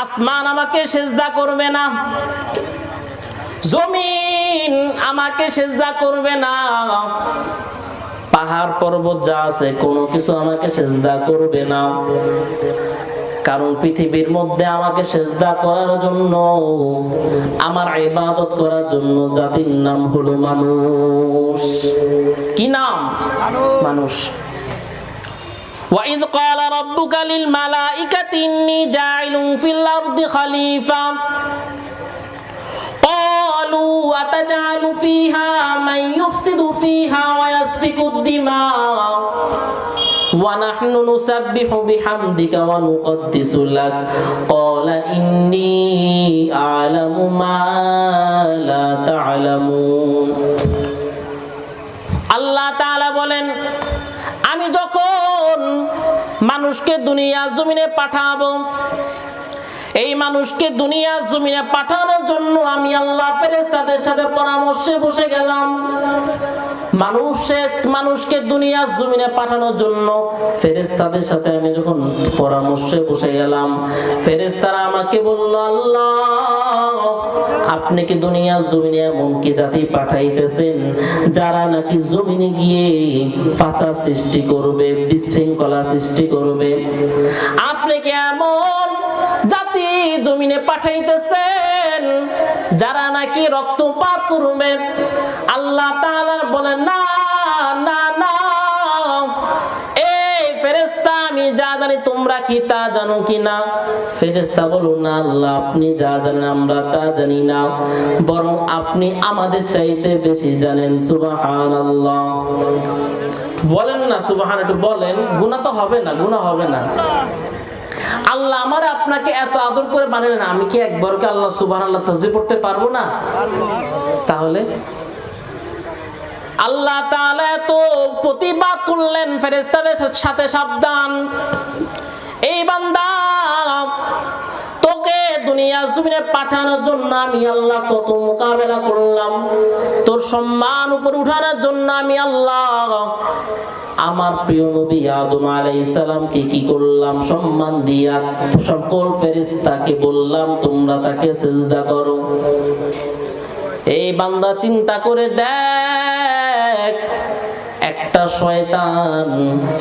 আসমান আমাকে সিজদা করবে না, জমিন আমাকে সিজদা করবে না, পাহাড় পর্বত যা আছে কোনো কিছু আমাকে সিজদা করবে না। কারণ পৃথিবীর মধ্যে আমাকে সিজদা করার জন্য, আমার ইবাদত করার জন্য জাতির নাম হলো মানুষ। কি নাম? মানুষ। وَإِذْ قَالَ رَبُّكَ لِلْمَلَائِكَةِ إِنِّي جَاعِلٌ فِي الْأَرْضِ خَلِيفَةً قَالُوا أَتَجْعَلُ فِيهَا مَن يُفْسِدُ فِيهَا وَيَسْفِكُ الدِّمَاءَ وَنَحْنُ نُسَبِّحُ بِحَمْدِكَ وَنُقَدِّسُ لَكَ قَالَ إِنِّي أَعْلَمُ مَا لَا تَعْلَمُونَ। আল্লাহ তাআলা বলেন, আমি যখন মানুষকে দুনিয়ার জমিনে পাঠাবো, এই মানুষকে দুনিয়ার জমিনে পাঠানোর জন্য আমি আল্লাহ ফেরেশতাদের সাথে পরামর্শে বসে গেলাম। মানুষকে দুনিয়ার জমিনে পাঠানোর জন্য ফেরেশতাদের সাথে আমি যখন পরামর্শে বসে গেলাম, ফেরেশতারা আমাকে বলল, আল্লাহ আপনি কি দুনিয়ার জমিনে এমন কি জাতি পাঠাইতেছেন যারা নাকি জমিনে গিয়ে ফাসাদ সৃষ্টি করবে, বিশৃঙ্খলা সৃষ্টি করবে? আপনি কি এমন জাতি জমিনে পাঠাইতেছেন যারা নাকি রক্তপাত করবে? আল্লাহ তাআলা বলেন, না না না, এই ফেরেশতা আমি যা জানি তোমরা কি তা জানো কিনা? ফেরেশতা বলুন, না আল্লাহ আপনি যা জানেন আমরা তা জানি না, বরং আপনি আমাদের চাইতে বেশি জানেন। সুবহানাল্লাহ। বলেন না সুবহান, একটু বলেন। গুনাহ তো হবে না, গুনাহ হবে না। আল্লাহ আমার আপনাকে এত আদর করে বানালেন, আমি কি একবার কি আল্লাহ সুবহানাল্লাহ তাসবিহ পড়তে পারবো না? তাহলে আল্লাহ তাআলা তো প্রতিবাদ করলেন ফেরেশতাদের সাথে, সাবধান এই বান্দা, তোকে দুনিয়ার জমিনে পাঠানোর জন্য আমি আল্লাহ কত মোকাবেলা করলাম, তোর সম্মান উপরে উঠানোর জন্য আমি আল্লাহ আমার প্রিয় নবী আদম আলাইহিস সালামকে কি করলাম? সম্মান দিয়া সকল ফেরেশতাকে বললাম তোমরা তাকে সিজদা করো। এই বান্দা চিন্তা করে দেখ, একটা শয়তান,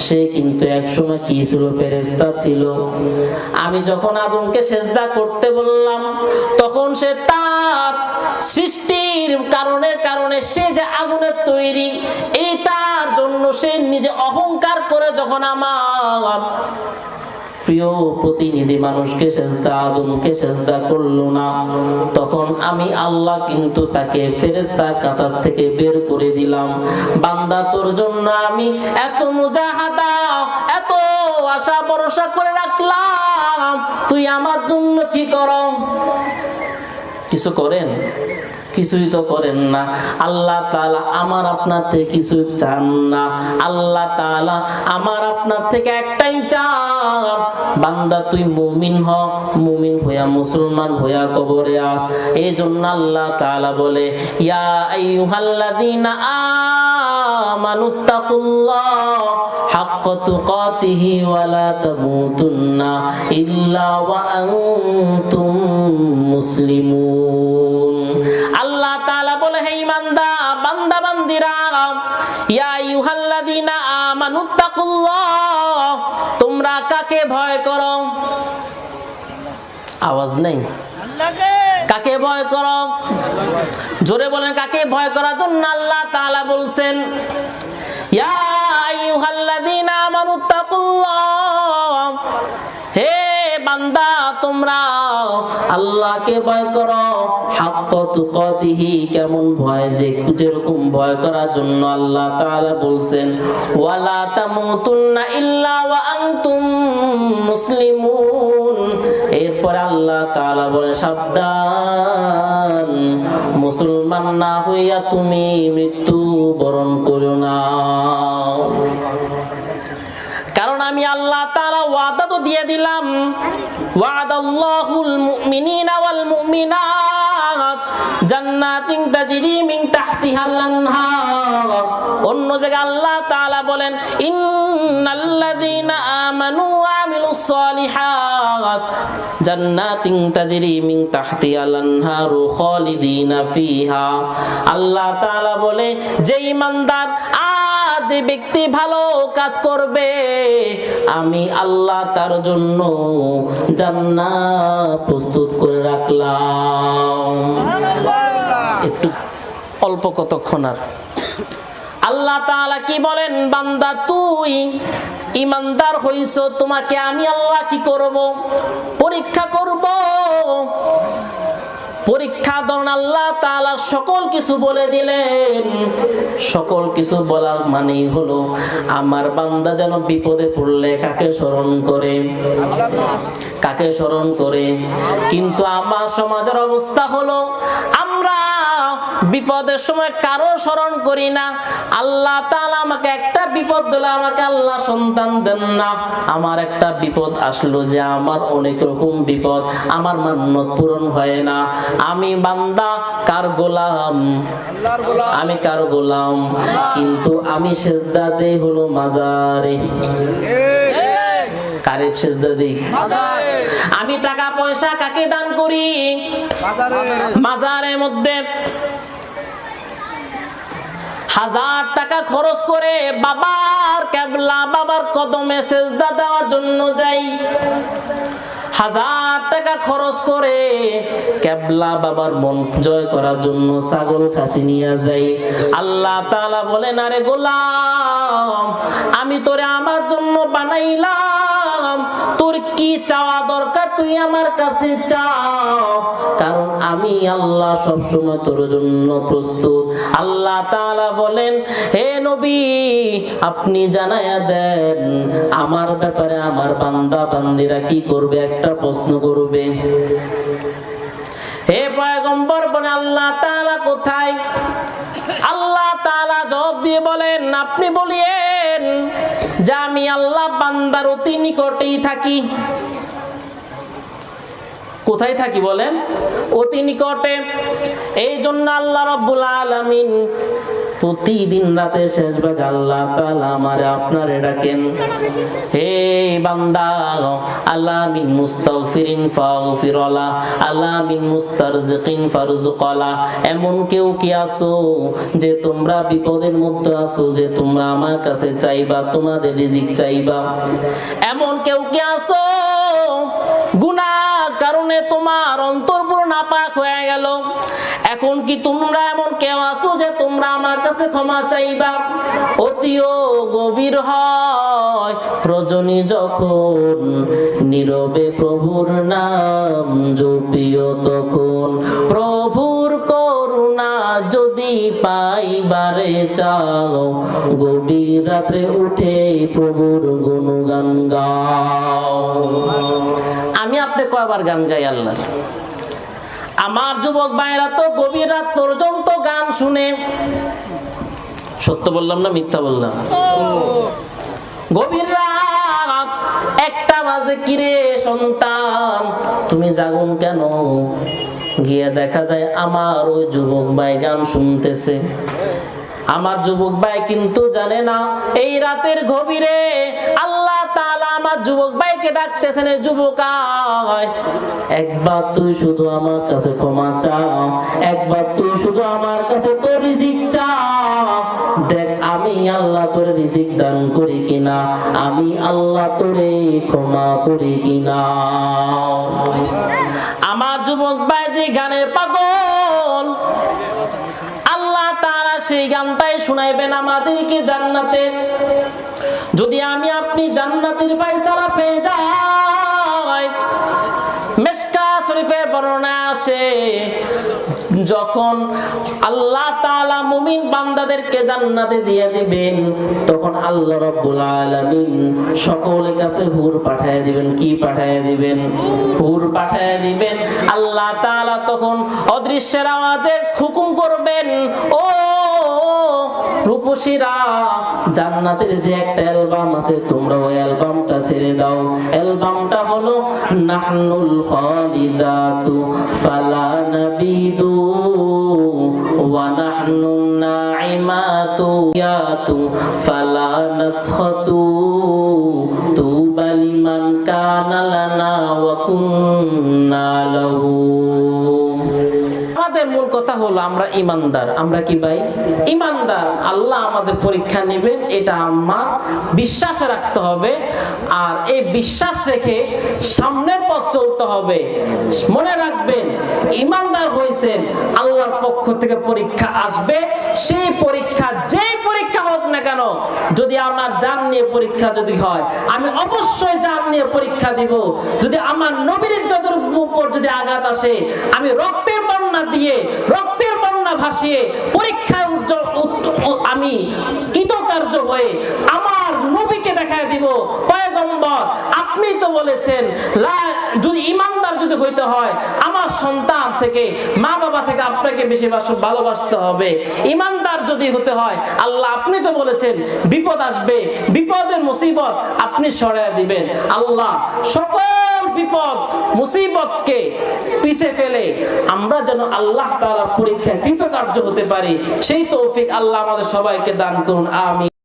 সে কিন্তু একসময় কি ছিল? ফেরেশতা ছিল। আমি যখন আদমকে সিজদা করতে বললাম তখন সে তার সৃষ্টির কারণে সে যে আগুনের তৈরি, এটার জন্য সে নিজে অহংকার করে যখন আমার প্রিয় প্রতিনিধি মানুষকে সিজদা, আদমকে সিজদা করলো না, তখন আমি আল্লাহ কিন্তু তাকে ফেরেশতার কাতার থেকে বের করে দিলাম। বান্দা তোর জন্য আমি এত মুজাহাদা, এত আশা ভরসা করে রাখলাম, তুই আমার জন্য কি করো? কিছু করেন? কিছুই তো করেন না। আল্লাহ তাআলা আমার আপনার থেকে কিছু চান না। আল্লাহ তাআলা আমার আপনার থেকে একটাই চান, বান্দা তুই মুমিন হ, মুমিন হইয়া মুসলমান হইয়া কবরে আস। এই জন্য আল্লাহ তাআলা বলে, ইয়া আইয়ুহাল্লাযীনা আমানুত্তাকুল্লাহ হাক্কা তুকাতিহি ওয়া লা তামুতুন্না ইল্লা ওয়া আনতুম মুসলিমুন। আল্লাহ তাআলা বলে, হে ঈমানদার বান্দা বান্দিরা, ইয়া আইয়ুহাল্লাযীনা আমানুত্তাকুল্লাহ, তোমরা কাকে ভয় করো? আওয়াজ নেই। কাকে ভয় করো? জোরে বলেন, কাকে ভয় করার জন্য আল্লাহ তাআলা বলছেন, ইয়া আইয়ুহাল্লাযীনা আমানুত্তাকুল্লাহ, হে বান্দা তোমরা আল্লাহকে ভয় করো হাক্কা তুকাতিহি, কেমন ভয়? যেরকম ভয় করার জন্য আল্লাহ তাআলা বলছেন, ওয়ালা তামুতুন্না ইল্লা ওয়া আনতুম মুসলিমুন। এরপর আল্লাহ তাআলা বলে, সাবধান, মুসলমান না হইয়া তুমি মৃত্যু বরণ করো না। কারণ আমি আল্লাহ তাআলা ওয়াদা তো দিয়ে দিলাম, ওয়াদাল্লাহুল মুমিনিনা ওয়াল মুমিনাত জান্নাতিন তাজরি মিন তাহতিহাল আনহার। অন্য জায়গায় আল্লাহ তাআলা বলেন, ইন্নাল্লাযীনা আমানু ওয়া আমিলুস আমিলুস সালিহাত জান্নাতিন তাজরি মিন তাহতিহাল আনহারু খালিদিনা ফিহা। আল্লাহ তাআলা বলে যে ঈমানদার যে ব্যক্তি ভালো কাজ করবে আমি আল্লাহ তার জন্য জান্নাত প্রস্তুত করে রাখলাম। একটু অল্প কতক্ষণ আর আল্লাহ তাআলা কি বলেন, বান্দা তুই ঈমানদার হইছো, তোমাকে আমি আল্লাহ কি করব? পরীক্ষা করব। পরীক্ষা ধরুন আল্লাহ তাআলা সকল কিছু বলে দিলেন। সকল কিছু বলার মানেই হলো আমার বান্দা যেন বিপদে পড়লে কাকে স্মরণ করে, কাকে স্মরণ করে। কিন্তু আমার সমাজের অবস্থা হলো আমরা বিপদের সময় কারো স্মরণ করি না। আল্লাহ তাআলা আমাকে একটা বিপদ দিলে আমাকে আল্লাহ সন্তান দেন না। আমার একটা বিপদ আসলো যে আমার অনেক রকম বিপদ, আমার মান্যত পূরণ হয় না। আমি বান্দা কার গোলাম? আমি কার গোলাম? কিন্তু আমি সেজদা দেই হলো মাজারে। কারে সেজদা দেই? আমি টাকা পয়সা কাকে দান করি? মাজারের মধ্যে 1000 টাকা খরচ করে বাবার কেবলা, বাবার কদমে সেজদা দেওয়ার জন্য যাই। 1000 টাকা খরচ করে কেবলা বাবার মন জয় করার জন্য ছাগল খাসি নিয়ে যাই। আল্লাহ তাআলা বলেন, আরে গোলাম আমি তোরে আমার জন্য বানাইলাম, তোর কি চাওয়া দরকার তুই আমার কাছে চাও, কারণ আমি আল্লাহ সব সময় তোর জন্য প্রস্তুত। আল্লাহ তাআলা বলেন, হে নবী আপনি জানায়া দেন আমার ব্যাপারে আমার বান্দা বান্দীরা কি করবে, একটা প্রশ্ন করবে। হে পয়গম্বর বলেন আল্লাহ তাআলা কোথায়? আল্লাহ তাআলা জবাব দিয়ে বলেন, আপনি বলিয়েন যে আমি আল্লাহ বান্দার অতি নিকটেই থাকি। কোথায় থাকি বলেন? অতি নিকটে। এই জন্য আল্লাহ রাব্বুল আলামিন প্রতিদিন রাতে শেষ ভাগে আল্লাহ তাআলা আমারে আপনারে ডাকেন, হে বান্দা আল্লাহ মিন মুস্তাগফিরিন ফাগফিরলা, আল্লাহ মিন মুস্তারজিকিন ফারজুকলা। এমন কেউ কি আছো যে তোমরা বিপদের মধ্যে আছো, যে তোমরা আমার কাছে চাইবা, তোমাদের রিজিক চাইবা? এমন কেউ কি আছো গুনাহ কারণে তোমার অন্তর পুরো নাপাক হয়ে গেল? এখন কি তোমরা এমন কেউ আছো যে তোমরা আমার কাছে ক্ষমা চাইবা? অতিও গভীর হয় রজনী যখন নীরবে প্রভুর নাম জপিও তখন, প্রভুর করুণা যদি পাইবারে চাও গভীর রাত্রে উঠে প্রভুর গুণগান গাও। আমি আপনি কয়বার গান গাই আল্লাহর? আমার যুবক ভাইরা তো গভীর রাত পর্যন্ত গান শুনে। সত্য বললাম না মিথ্যা বললাম? গভীর রাত 1টা বাজে, কিরে সন্তান তুমি জাগুন কেন? গিয়ে দেখা যায় আমার ওই যুবক ভাই গান শুনতেছে। আমার যুবক ভাই কিন্তু জানে না এই রাতের গভীরে আল্লাহ তাআলা আমার যুবক ভাইকে ডাকতেছেন, এই যুবক আয়, একবার তুই শুধু আমার কাছে ক্ষমা চা, একবার তুই শুধু আমার কাছে তোর রিজিক চা, দেখ আমি আল্লাহ তোর রিজিক দান করি কিনা, আমি আল্লাহ তোরে ক্ষমা করি কিনা। আমার যুবক ভাই যে গানের পাগল, আল্লাহ তাআলা সেই গানটাই শুনাইবেন আমাদেরকে জান্নাতে। যদি আমি আপনি জান্নাতের ফয়সালা পেয়ে যাই, মিশকাত শরীফে বর্ণনা আছে যখন আল্লাহ তাআলা মুমিন বান্দাদেরকে জান্নাতে দিয়ে দিবেন, তখন আল্লাহ রাব্বুল আলামিন সকলের কাছে হুর পাঠিয়ে দিবেন। কি পাঠিয়ে দিবেন? হুর পাঠিয়ে দিবেন। আল্লাহ তাআলা তখন অদৃশ্যের আওয়াজে হুকুম করবেন, ও রূপসীরা, জান্নাতের যে একটা অ্যালবাম আছে তোমরা ওই অ্যালবামটা ছেড়ে দাও। অ্যালবামটা হলো নাহনুল খালিদাতু ফালা নাবিদু ওয়া নাহনুন নাইমাতু ইয়াতু ফালা নাসখাতু তুবা লিমান কানা লানা ওয়া কুন্না লাহু। আমাদের মূল কথা হলো আমরা ইমানদার। আমরা কি ভাই? ইমানদার। আল্লাহ আমাদের পরীক্ষা নেবেন, এটা আমার বিশ্বাস রাখতে হবে। আর এই বিশ্বাস রেখে সামনের পথ চলতে হবে। মনে রাখবেন, ইমানদার হয়েছেন, আল্লাহর পক্ষ থেকে পরীক্ষা আসবে। সেই পরীক্ষা যেই পরীক্ষা হোক না কেন, যদি আমার জান নিয়ে পরীক্ষা যদি হয়, আমি অবশ্যই জান নিয়ে পরীক্ষা দিব। যদি আমার নবীর ইজ্জতের উপর যদি আঘাত আসে, আমি রক্তের বন্যা দিয়ে, রক্তের বন্যা ভাসিয়ে পরীক্ষায় আমি কৃতকার্য হয়ে আমার নবীকে দেখায় দিব, পয়গম্বর আপনি তো বলেছেন যদি ইমানদার যদি হইতে হয়, আমার সন্তান থেকে, মা বাবা থেকে আপনাকে বেশি ভালোবাসতে হবে। ইমানদার যদি হতে হয়, আল্লাহ আপনি তো বলেছেন বিপদ আসবে, বিপদের মুসিবত আপনি সরাইয়া দিবেন। আল্লাহ সকল বিপদ মুসিবতকে পিছে ফেলে আমরা যেন আল্লাহ তাআলার পরীক্ষায় কৃতকার্য হতে পারি, সেই তৌফিক আল্লাহ আমাদের সবাইকে দান করুন। আমিন।